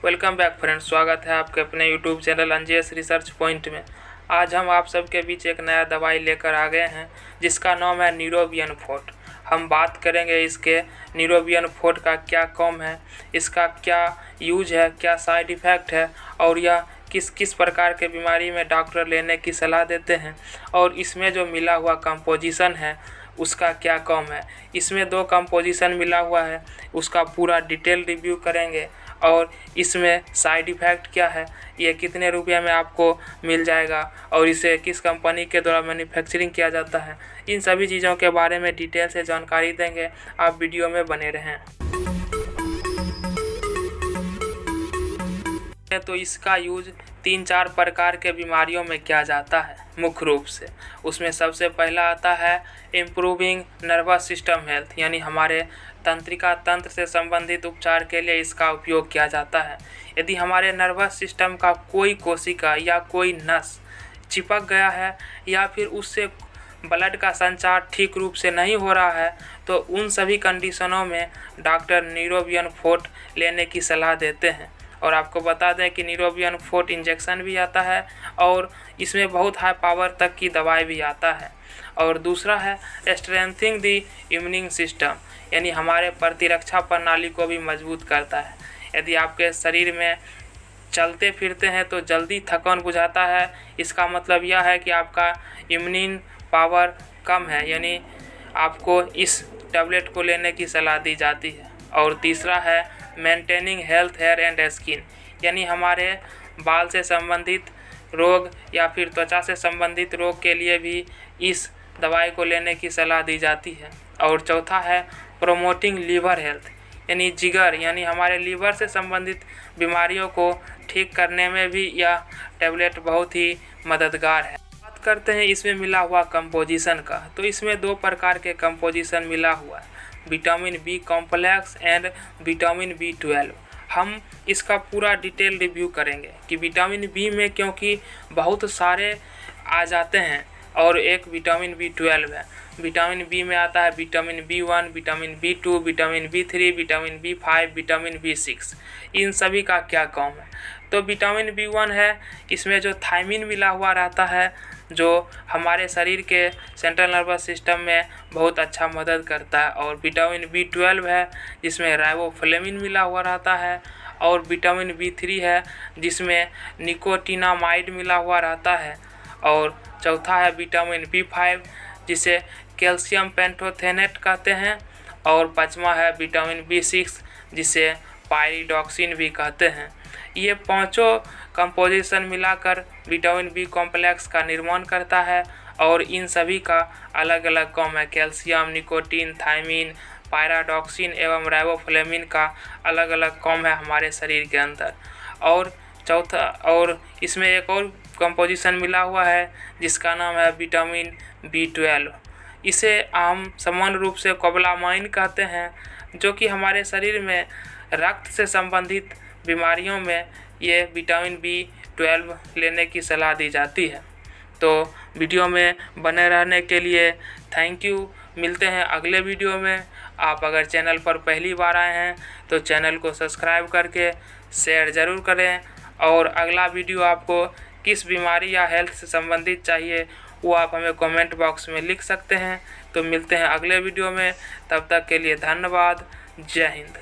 Welcome back friends, स्वागत है आपके अपने यूट्यूब चैनल अंजेस रिसर्च पॉइंट में। आज हम आप सबके बीच एक नया दवाई लेकर आ गए हैं जिसका नाम है न्यूरोबियन फोर्ट। हम बात करेंगे इसके न्यूरोबियन फोर्ट का क्या काम है, इसका क्या यूज है, क्या साइड इफ़ेक्ट है और यह किस किस प्रकार के बीमारी में डॉक्टर लेने की सलाह देते हैं और इसमें जो मिला हुआ कंपोजिशन है उसका क्या काम है। इसमें 2 कंपोजिशन मिला हुआ है, उसका पूरा डिटेल रिव्यू करेंगे और इसमें साइड इफ़ेक्ट क्या है, ये कितने रुपये में आपको मिल जाएगा और इसे किस कंपनी के द्वारा मैन्युफैक्चरिंग किया जाता है, इन सभी चीज़ों के बारे में डिटेल से जानकारी देंगे। आप वीडियो में बने रहें। तो इसका यूज 3-4 प्रकार के बीमारियों में किया जाता है मुख्य रूप से। उसमें सबसे पहला आता है इम्प्रूविंग नर्वस सिस्टम हेल्थ, यानी हमारे तंत्रिका तंत्र से संबंधित उपचार के लिए इसका उपयोग किया जाता है। यदि हमारे नर्वस सिस्टम का कोई कोशिका या कोई नस चिपक गया है या फिर उससे ब्लड का संचार ठीक रूप से नहीं हो रहा है तो उन सभी कंडीशनों में डॉक्टर न्यूरोबियन फोर्ट लेने की सलाह देते हैं। और आपको बता दें कि न्यूरोबियन फोर्ट इंजेक्शन भी आता है और इसमें बहुत हाई पावर तक की दवाई भी आता है। और दूसरा है स्ट्रेंथिंग द इम्यून सिस्टम, यानी हमारे प्रतिरक्षा प्रणाली को भी मजबूत करता है। यदि आपके शरीर में चलते फिरते हैं तो जल्दी थकान बुझाता है, इसका मतलब यह है कि आपका इम्यून पावर कम है, यानी आपको इस टैबलेट को लेने की सलाह दी जाती है। और तीसरा है maintaining health hair and skin, यानी हमारे बाल से संबंधित रोग या फिर त्वचा से संबंधित रोग के लिए भी इस दवाई को लेने की सलाह दी जाती है। और चौथा है प्रोमोटिंग लीवर हेल्थ, यानी जिगर, यानी हमारे लीवर से संबंधित बीमारियों को ठीक करने में भी यह टैबलेट बहुत ही मददगार है। बात करते हैं इसमें मिला हुआ कंपोजिशन का, तो इसमें 2 प्रकार के कंपोजिशन मिला हुआ है, vitamin B complex and vitamin B12। हम इसका पूरा डिटेल रिव्यू करेंगे कि विटामिन बी में क्योंकि बहुत सारे आ जाते हैं और एक विटामिन B12 है। विटामिन बी में आता है vitamin B1, vitamin B2, vitamin B3, vitamin B5, vitamin B6। इन सभी का क्या काम है? तो विटामिन B1 है, इसमें जो थायमिन मिला हुआ रहता है जो हमारे शरीर के सेंट्रल नर्वस सिस्टम में बहुत अच्छा मदद करता है। और विटामिन B12 है जिसमें राइबोफ्लेविन मिला हुआ रहता है। और विटामिन B3 है जिसमें निकोटिनामाइड मिला हुआ रहता है। और चौथा है विटामिन B5 जिसे कैल्शियम पेंटोथेनेट कहते हैं। और 5वां है विटामिन B6 जिसे पायरिडॉक्सिन भी कहते हैं। ये 5 कंपोजिशन मिलाकर विटामिन बी कॉम्प्लेक्स का निर्माण करता है और इन सभी का अलग अलग काम है। कैल्शियम, निकोटीन, थायमिन, पायरिडॉक्सिन एवं राइबोफ्लेविन का अलग अलग काम है हमारे शरीर के अंदर। और इसमें एक और कंपोजिशन मिला हुआ है जिसका नाम है विटामिन B12। इसे हम सामान्य रूप से कोबालामाइन कहते हैं, जो कि हमारे शरीर में रक्त से संबंधित बीमारियों में ये विटामिन B12 लेने की सलाह दी जाती है। तो वीडियो में बने रहने के लिए थैंक यू। मिलते हैं अगले वीडियो में। आप अगर चैनल पर पहली बार आए हैं तो चैनल को सब्सक्राइब करके शेयर ज़रूर करें। और अगला वीडियो आपको किस बीमारी या हेल्थ से संबंधित चाहिए वो आप हमें कमेंट बॉक्स में लिख सकते हैं। तो मिलते हैं अगले वीडियो में, तब तक के लिए धन्यवाद। जय हिंद।